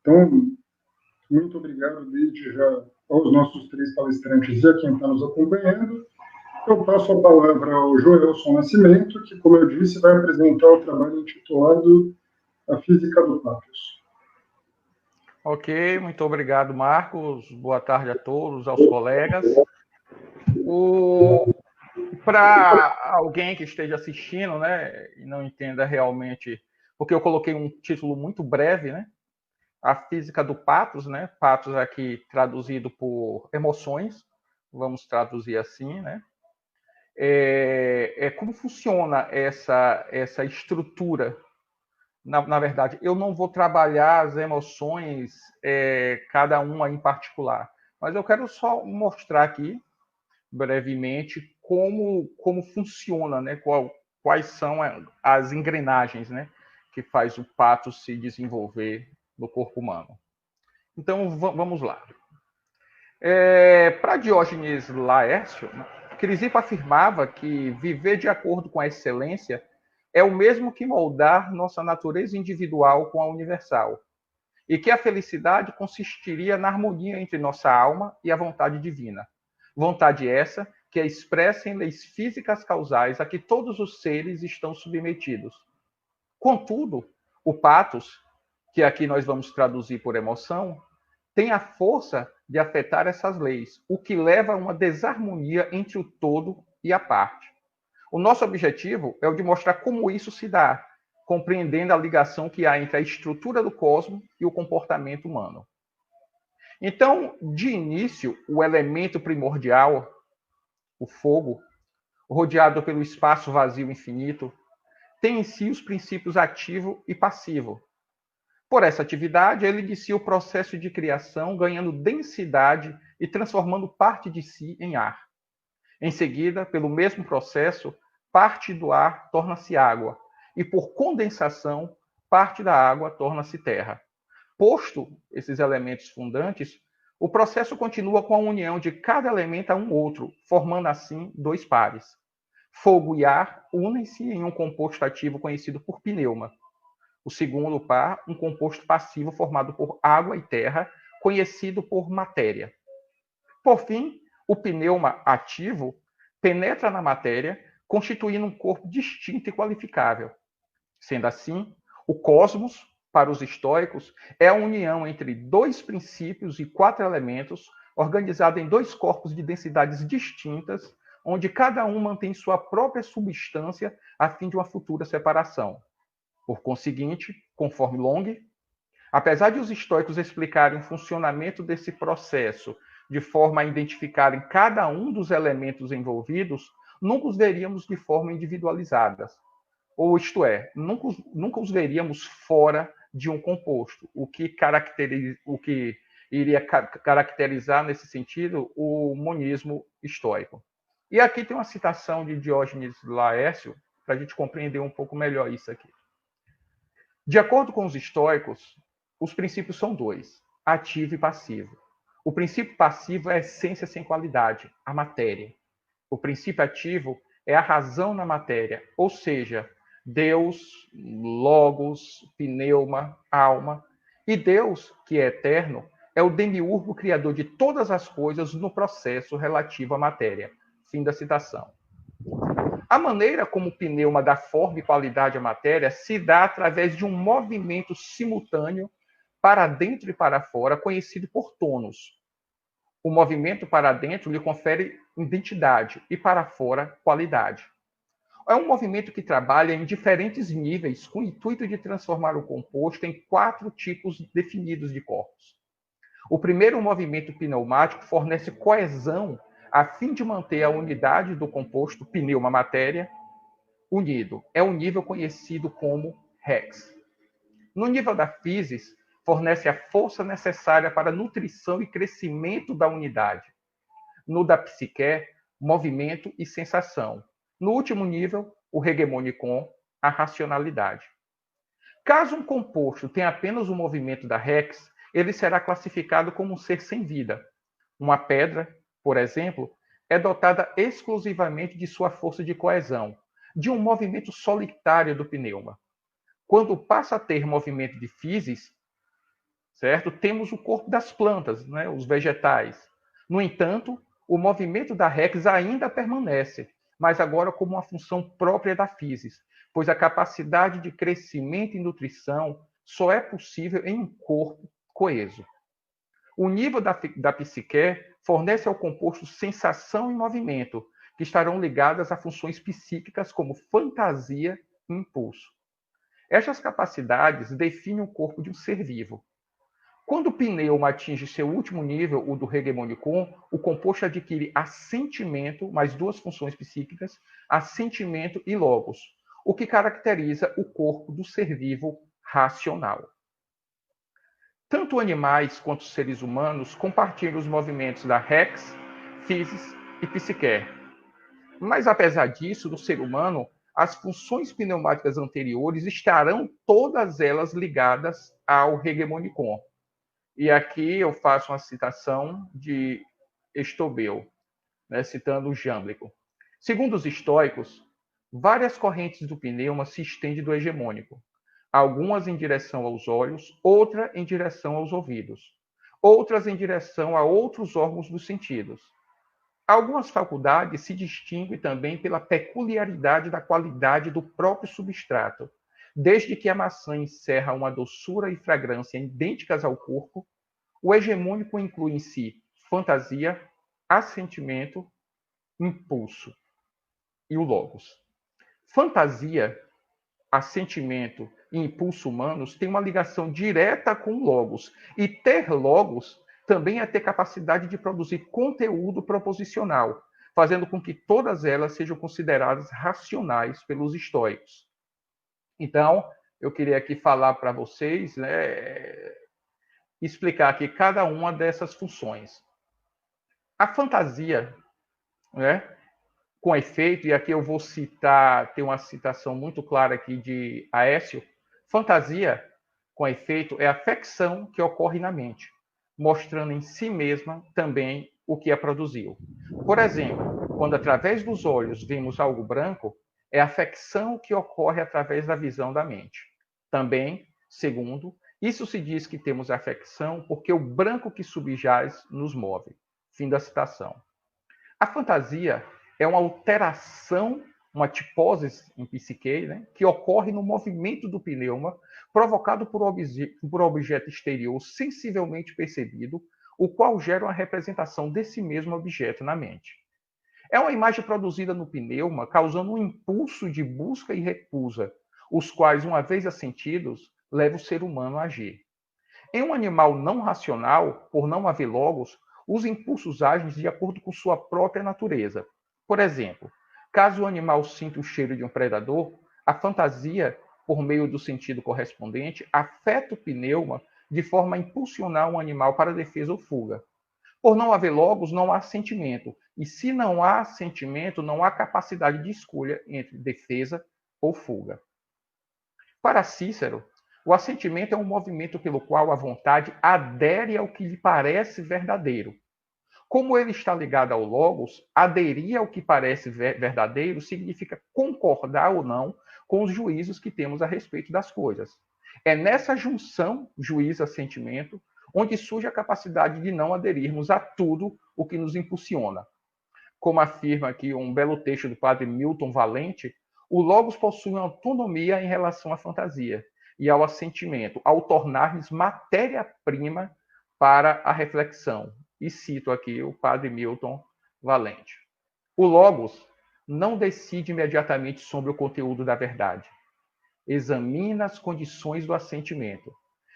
Então, muito obrigado desde já aos nossos três palestrantes e a quem está nos acompanhando. Eu passo a palavra ao Joelson Nascimento, que, como eu disse, vai apresentar o trabalho intitulado A Física do Pátios. Ok, muito obrigado, Marcos. Boa tarde a todos, aos colegas. Para alguém que esteja assistindo, né, e não entenda realmente, porque eu coloquei um título muito breve, né, A Física do Patos, né, patos aqui traduzido por emoções, vamos traduzir assim, né, como funciona essa estrutura. Na verdade, eu não vou trabalhar as emoções, cada uma em particular, mas eu quero só mostrar aqui, brevemente, como funciona, né? Quais são as engrenagens, né? Que faz o pato se desenvolver no corpo humano. Então, vamos lá. Para Diógenes Laércio, Crisipo afirmava que viver de acordo com a excelência é o mesmo que moldar nossa natureza individual com a universal, e que a felicidade consistiria na harmonia entre nossa alma e a vontade divina. Vontade essa que é expressa em leis físicas causais a que todos os seres estão submetidos. Contudo, o patos, que aqui nós vamos traduzir por emoção, tem a força de afetar essas leis, o que leva a uma desarmonia entre o todo e a parte. O nosso objetivo é o de mostrar como isso se dá, compreendendo a ligação que há entre a estrutura do cosmos e o comportamento humano. Então, de início, o elemento primordial, o fogo, rodeado pelo espaço vazio infinito, tem em si os princípios ativo e passivo. Por essa atividade, ele inicia o processo de criação, ganhando densidade e transformando parte de si em ar. Em seguida, pelo mesmo processo, parte do ar torna-se água, e por condensação, parte da água torna-se terra. Posto esses elementos fundantes, o processo continua com a união de cada elemento a um outro, formando assim dois pares. Fogo e ar unem-se em um composto ativo conhecido por pneuma. O segundo par, um composto passivo formado por água e terra, conhecido por matéria. Por fim, o pneuma ativo penetra na matéria, constituindo um corpo distinto e qualificável. Sendo assim, o cosmos, para os estoicos, é a união entre dois princípios e quatro elementos, organizado em dois corpos de densidades distintas, onde cada um mantém sua própria substância a fim de uma futura separação. Por conseguinte, conforme Long, apesar de os estoicos explicarem o funcionamento desse processo de forma a identificarem cada um dos elementos envolvidos, nunca os veríamos de forma individualizada. Ou isto é, nunca os veríamos fora de um composto, o que iria caracterizar, nesse sentido, o monismo estoico. E aqui tem uma citação de Diógenes Laércio, para a gente compreender um pouco melhor isso aqui. De acordo com os estoicos, os princípios são dois, ativo e passivo. O princípio passivo é a essência sem qualidade, a matéria. O princípio ativo é a razão na matéria, ou seja, Deus, logos, pneuma, alma. E Deus, que é eterno, é o demiurgo criador de todas as coisas no processo relativo à matéria. Fim da citação. A maneira como o pneuma dá forma e qualidade à matéria se dá através de um movimento simultâneo para dentro e para fora, conhecido por tônus. O movimento para dentro lhe confere identidade e para fora, qualidade. É um movimento que trabalha em diferentes níveis com o intuito de transformar o composto em quatro tipos definidos de corpos. O primeiro movimento pneumático fornece coesão a fim de manter a unidade do composto pneuma-matéria unido. É um nível conhecido como Rex. No nível da physis, fornece a força necessária para a nutrição e crescimento da unidade. No da psique, movimento e sensação. No último nível, o hegemonicon, a racionalidade. Caso um composto tenha apenas o movimento da Rex, ele será classificado como um ser sem vida. Uma pedra, por exemplo, é dotada exclusivamente de sua força de coesão, de um movimento solitário do pneuma. Quando passa a ter movimento de physis, certo? Temos o corpo das plantas, né, os vegetais. No entanto, o movimento da Rex ainda permanece, mas agora como uma função própria da físis, pois a capacidade de crescimento e nutrição só é possível em um corpo coeso. O nível da psique fornece ao composto sensação e movimento, que estarão ligadas a funções psíquicas como fantasia e impulso. Estas capacidades definem o corpo de um ser vivo. Quando o pneuma atinge seu último nível, o do hegemonicon, o composto adquire assentimento, mais duas funções psíquicas, assentimento e logos, o que caracteriza o corpo do ser vivo racional. Tanto animais quanto seres humanos compartilham os movimentos da Rex, physis e psique. Mas, apesar disso, no ser humano, as funções pneumáticas anteriores estarão todas elas ligadas ao hegemonicon. E aqui eu faço uma citação de Estobel, né, citando Jâmblico. Segundo os estoicos, várias correntes do pneuma se estendem do hegemônico, algumas em direção aos olhos, outra em direção aos ouvidos, outras em direção a outros órgãos dos sentidos. Algumas faculdades se distinguem também pela peculiaridade da qualidade do próprio substrato. Desde que a maçã encerra uma doçura e fragrância idênticas ao corpo, o hegemônico inclui em si fantasia, assentimento, impulso e o logos. Fantasia, assentimento e impulso humanos têm uma ligação direta com o logos. E ter logos também é ter capacidade de produzir conteúdo proposicional, fazendo com que todas elas sejam consideradas racionais pelos estoicos. Então, eu queria aqui falar para vocês, né, explicar aqui cada uma dessas funções. A fantasia, né, com efeito, e aqui eu vou citar, tem uma citação muito clara aqui de Aécio, fantasia, com efeito, é a afecção que ocorre na mente, mostrando em si mesma também o que a produziu. Por exemplo, quando através dos olhos vemos algo branco, é a afecção que ocorre através da visão da mente. Também, segundo, isso se diz que temos afecção porque o branco que subjaz nos move. Fim da citação. A fantasia é uma alteração, uma tipose em psique, né, que ocorre no movimento do pneuma, provocado por objeto exterior sensivelmente percebido, o qual gera uma representação desse mesmo objeto na mente. É uma imagem produzida no pneuma, causando um impulso de busca e recusa, os quais, uma vez assentidos, levam o ser humano a agir. Em um animal não racional, por não haver logos, os impulsos agem de acordo com sua própria natureza. Por exemplo, caso o animal sinta o cheiro de um predador, a fantasia, por meio do sentido correspondente, afeta o pneuma de forma a impulsionar um animal para defesa ou fuga. Por não haver logos, não há sentimento. E se não há sentimento, não há capacidade de escolha entre defesa ou fuga. Para Cícero, o assentimento é um movimento pelo qual a vontade adere ao que lhe parece verdadeiro. Como ele está ligado ao logos, aderir ao que parece verdadeiro significa concordar ou não com os juízos que temos a respeito das coisas. É nessa junção juízo-assentimento onde surge a capacidade de não aderirmos a tudo o que nos impulsiona. Como afirma aqui um belo texto do padre Milton Valente, o logos possui uma autonomia em relação à fantasia e ao assentimento, ao tornar-lhes matéria-prima para a reflexão. E cito aqui o padre Milton Valente. O logos não decide imediatamente sobre o conteúdo da verdade. Examina as condições do assentimento.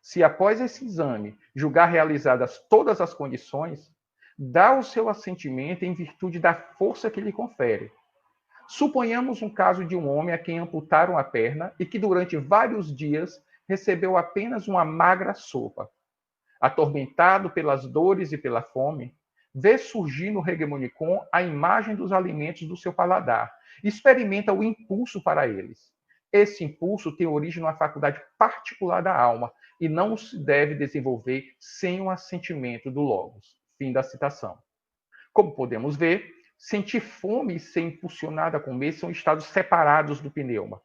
Se após esse exame julgar realizadas todas as condições, dá o seu assentimento em virtude da força que lhe confere. Suponhamos um caso de um homem a quem amputaram a perna e que durante vários dias recebeu apenas uma magra sopa. Atormentado pelas dores e pela fome, vê surgir no hegemonicon a imagem dos alimentos do seu paladar, experimenta o impulso para eles. Esse impulso tem origem numa faculdade particular da alma e não se deve desenvolver sem o assentimento do logos. Fim da citação. Como podemos ver, sentir fome e ser impulsionado a comer são estados separados do pneuma.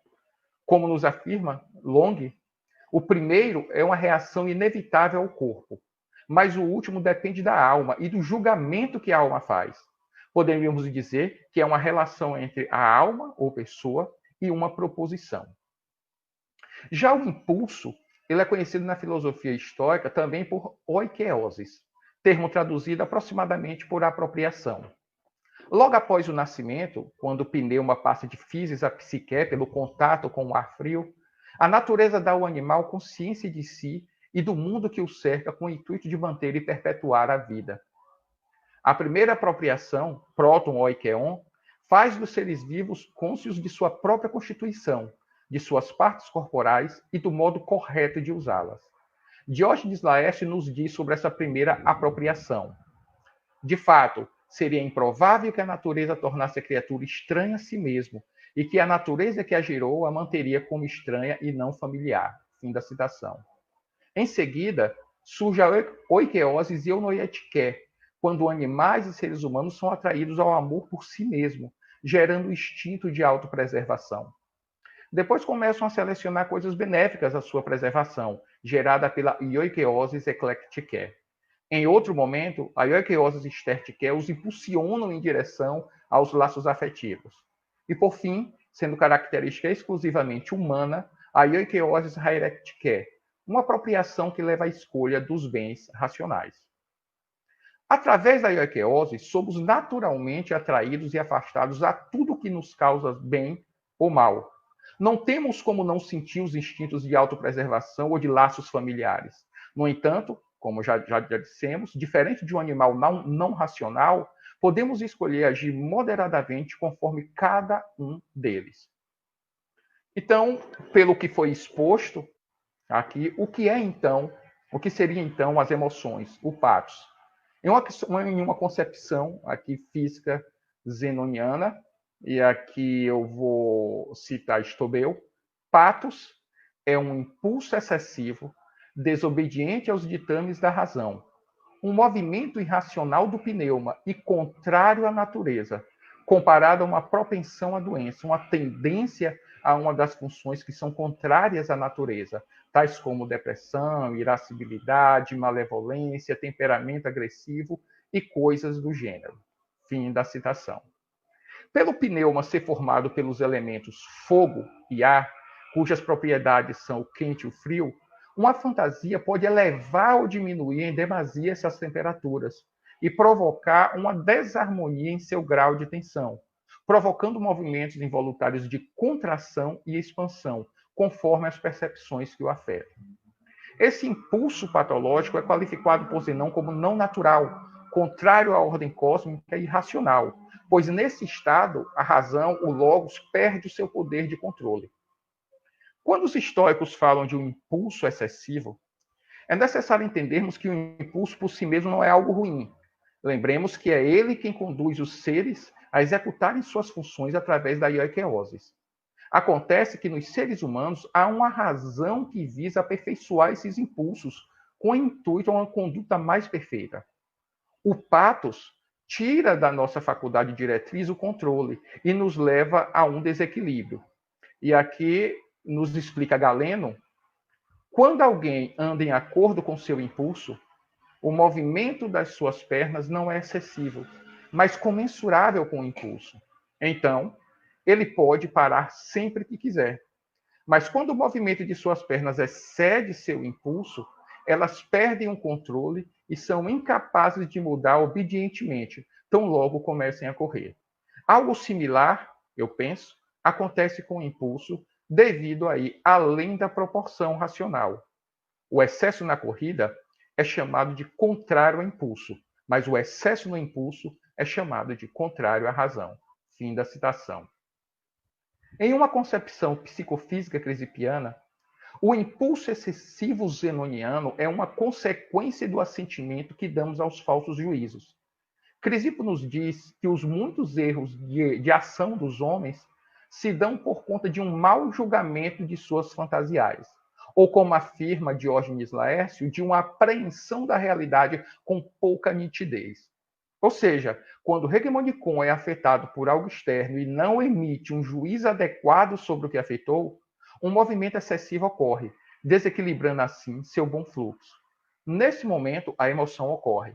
Como nos afirma Long, O primeiro é uma reação inevitável ao corpo, mas o último depende da alma e do julgamento que a alma faz. Poderíamos dizer que é uma relação entre a alma ou pessoa e uma proposição. Já o impulso, ele é conhecido na filosofia estoica também por oikeosis, termo traduzido aproximadamente por apropriação. Logo após o nascimento, quando o pneuma passa de físis a psique pelo contato com o ar frio, a natureza dá ao animal consciência de si e do mundo que o cerca com o intuito de manter e perpetuar a vida. A primeira apropriação, próton oikeon, faz dos seres vivos cônscios de sua própria constituição, de suas partes corporais e do modo correto de usá-las. Diógenes Laércio nos diz sobre essa primeira apropriação. De fato, seria improvável que a natureza tornasse a criatura estranha a si mesmo, e que a natureza que a gerou a manteria como estranha e não familiar. Fim da citação. Em seguida, surge a oikeosis e eunoietike, quando animais e seres humanos são atraídos ao amor por si mesmo, gerando o instinto de autopreservação. Depois começam a selecionar coisas benéficas à sua preservação, gerada pela oikeosis eclectique. Em outro momento, a oikeosis estertique os impulsionam em direção aos laços afetivos. E, por fim, sendo característica exclusivamente humana, a oikeosis hierectique, uma apropriação que leva à escolha dos bens racionais. Através da oikeosis, somos naturalmente atraídos e afastados a tudo que nos causa bem ou mal. Não temos como não sentir os instintos de autopreservação ou de laços familiares. No entanto, como já dissemos, diferente de um animal não racional, podemos escolher agir moderadamente conforme cada um deles. Então, pelo que foi exposto aqui, o que seria então as emoções, o patos? Em uma concepção aqui física zenoniana, e aqui eu vou citar Stobel, patos é um impulso excessivo, desobediente aos ditames da razão, um movimento irracional do pneuma e contrário à natureza, comparado a uma propensão à doença, uma tendência a uma das funções que são contrárias à natureza, tais como depressão, irascibilidade, malevolência, temperamento agressivo e coisas do gênero. Fim da citação. Pelo pneuma ser formado pelos elementos fogo e ar, cujas propriedades são o quente e o frio, uma fantasia pode elevar ou diminuir em demasia essas temperaturas e provocar uma desarmonia em seu grau de tensão, provocando movimentos involuntários de contração e expansão, conforme as percepções que o afetam. Esse impulso patológico é qualificado por Zenão como não natural, contrário à ordem cósmica e irracional, pois nesse estado, a razão, o logos, perde o seu poder de controle. Quando os estoicos falam de um impulso excessivo, é necessário entendermos que o impulso por si mesmo não é algo ruim. Lembremos que é ele quem conduz os seres a executarem suas funções através da oikeosis. Acontece que nos seres humanos há uma razão que visa aperfeiçoar esses impulsos com o intuito a uma conduta mais perfeita. O patos tira da nossa faculdade diretriz o controle e nos leva a um desequilíbrio. E aqui nos explica Galeno, quando alguém anda em acordo com seu impulso, o movimento das suas pernas não é excessivo, mas comensurável com o impulso. Então, ele pode parar sempre que quiser. Mas quando o movimento de suas pernas excede seu impulso, elas perdem o controle e são incapazes de mudar obedientemente, tão logo comecem a correr. Algo similar, eu penso, acontece com o impulso devido aí além da proporção racional. O excesso na corrida é chamado de contrário ao impulso, mas o excesso no impulso é chamado de contrário à razão. Fim da citação. Em uma concepção psicofísica crisipiana, o impulso excessivo zenoniano é uma consequência do assentimento que damos aos falsos juízos. Crisipo nos diz que os muitos erros de ação dos homens se dão por conta de um mau julgamento de suas fantasiais, ou como afirma Diógenes Laércio, de uma apreensão da realidade com pouca nitidez. Ou seja, quando o hegemonicon é afetado por algo externo e não emite um juízo adequado sobre o que afetou, um movimento excessivo ocorre, desequilibrando assim seu bom fluxo. Nesse momento, a emoção ocorre.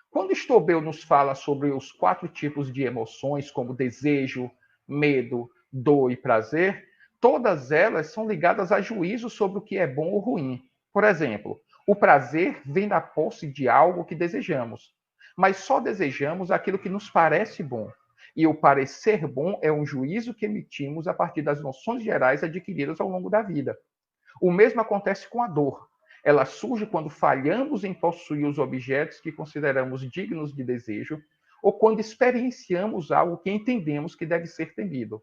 Quando Stobel nos fala sobre os 4 tipos de emoções, como desejo, medo, dor e prazer, todas elas são ligadas a juízo sobre o que é bom ou ruim. Por exemplo, o prazer vem da posse de algo que desejamos, mas só desejamos aquilo que nos parece bom. E o parecer bom é um juízo que emitimos a partir das noções gerais adquiridas ao longo da vida. O mesmo acontece com a dor. Ela surge quando falhamos em possuir os objetos que consideramos dignos de desejo ou quando experienciamos algo que entendemos que deve ser temido.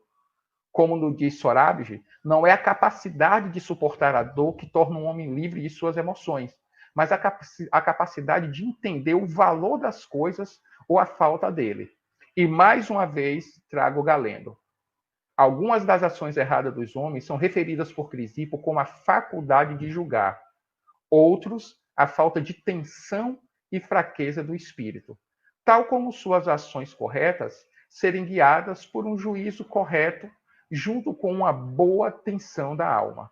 Como nos diz Sorabji, não é a capacidade de suportar a dor que torna um homem livre de suas emoções, mas a capacidade de entender o valor das coisas ou a falta dele. E mais uma vez trago Galeno. Algumas das ações erradas dos homens são referidas por Crisipo como a faculdade de julgar. Outros, a falta de tensão e fraqueza do espírito, tal como suas ações corretas serem guiadas por um juízo correto junto com uma boa tensão da alma.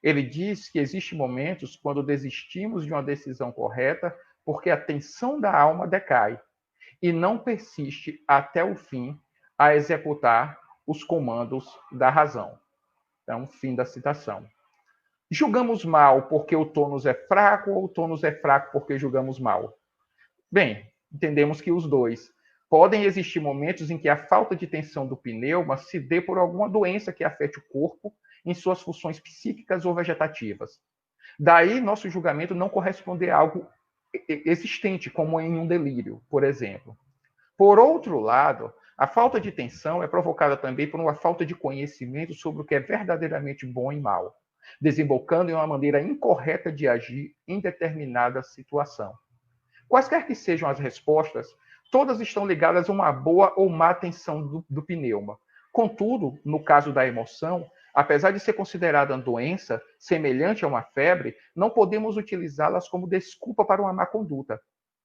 Ele diz que existem momentos quando desistimos de uma decisão correta porque a tensão da alma decai e não persiste até o fim a executar os comandos da razão. Então, fim da citação. Julgamos mal porque o tônus é fraco ou o tônus é fraco porque julgamos mal? Bem, entendemos que os dois. Podem existir momentos em que a falta de tensão do pneuma se dê por alguma doença que afete o corpo em suas funções psíquicas ou vegetativas. Daí, nosso julgamento não corresponder a algo existente, como em um delírio, por exemplo. Por outro lado, a falta de tensão é provocada também por uma falta de conhecimento sobre o que é verdadeiramente bom e mal, desembocando em uma maneira incorreta de agir em determinada situação. Quaisquer que sejam as respostas, todas estão ligadas a uma boa ou má tensão do pneuma. Contudo, no caso da emoção, apesar de ser considerada uma doença semelhante a uma febre, não podemos utilizá-las como desculpa para uma má conduta.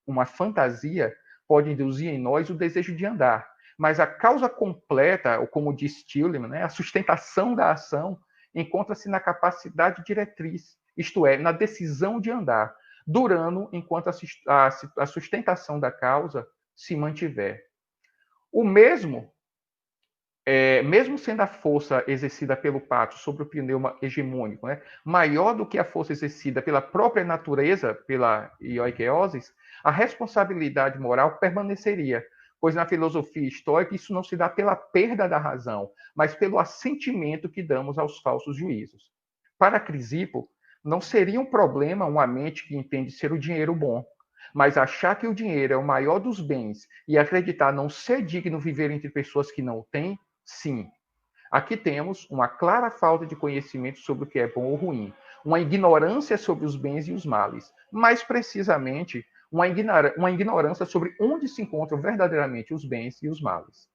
Uma fantasia pode induzir em nós o desejo de andar, mas a causa completa, ou como diz Tillman, né, a sustentação da ação, encontra-se na capacidade diretriz, isto é, na decisão de andar, durando enquanto a sustentação da causa se mantiver. O mesmo, mesmo sendo a força exercida pelo pato sobre o pneuma hegemônico, né, maior do que a força exercida pela própria natureza, pela ioikeosis, a responsabilidade moral permaneceria, pois na filosofia estoica isso não se dá pela perda da razão, mas pelo assentimento que damos aos falsos juízos. Para Crisipo, não seria um problema uma mente que entende ser o dinheiro bom, mas achar que o dinheiro é o maior dos bens e acreditar não ser digno viver entre pessoas que não o têm, sim. Aqui temos uma clara falta de conhecimento sobre o que é bom ou ruim, uma ignorância sobre os bens e os males, mais precisamente, uma ignorância sobre onde se encontram verdadeiramente os bens e os males.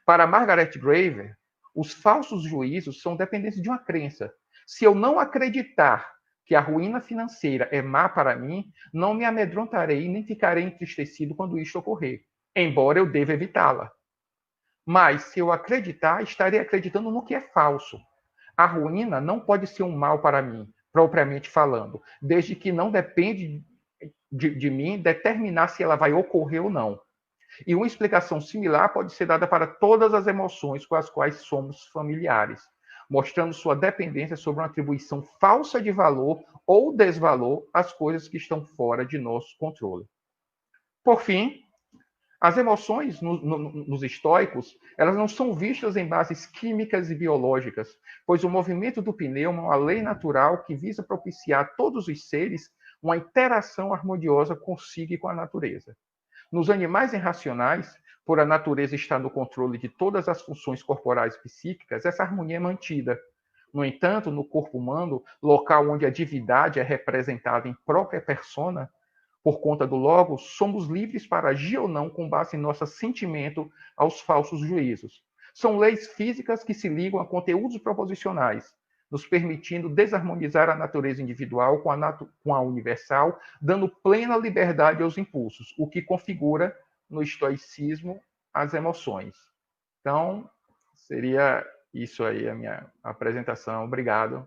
Para Margaret Graver, os falsos juízos são dependentes de uma crença. Se eu não acreditar que a ruína financeira é má para mim, não me amedrontarei nem ficarei entristecido quando isto ocorrer, embora eu deva evitá-la. Mas, se eu acreditar, estarei acreditando no que é falso. A ruína não pode ser um mal para mim, propriamente falando, desde que não depende de mim determinar se ela vai ocorrer ou não. E uma explicação similar pode ser dada para todas as emoções com as quais somos familiares, mostrando sua dependência sobre uma atribuição falsa de valor ou desvalor às coisas que estão fora de nosso controle. Por fim, as emoções nos estoicos, elas não são vistas em bases químicas e biológicas, pois o movimento do pneuma é uma lei natural que visa propiciar a todos os seres uma interação harmoniosa consigo e com a natureza. Nos animais irracionais, por a natureza estar no controle de todas as funções corporais e psíquicas, essa harmonia é mantida. No entanto, no corpo humano, local onde a divindade é representada em própria persona, por conta do Logos, somos livres para agir ou não com base em nosso sentimento aos falsos juízos. São leis físicas que se ligam a conteúdos proposicionais, nos permitindo desarmonizar a natureza individual com a universal, dando plena liberdade aos impulsos, o que configura no estoicismo as emoções. Então, seria isso aí a minha apresentação. Obrigado.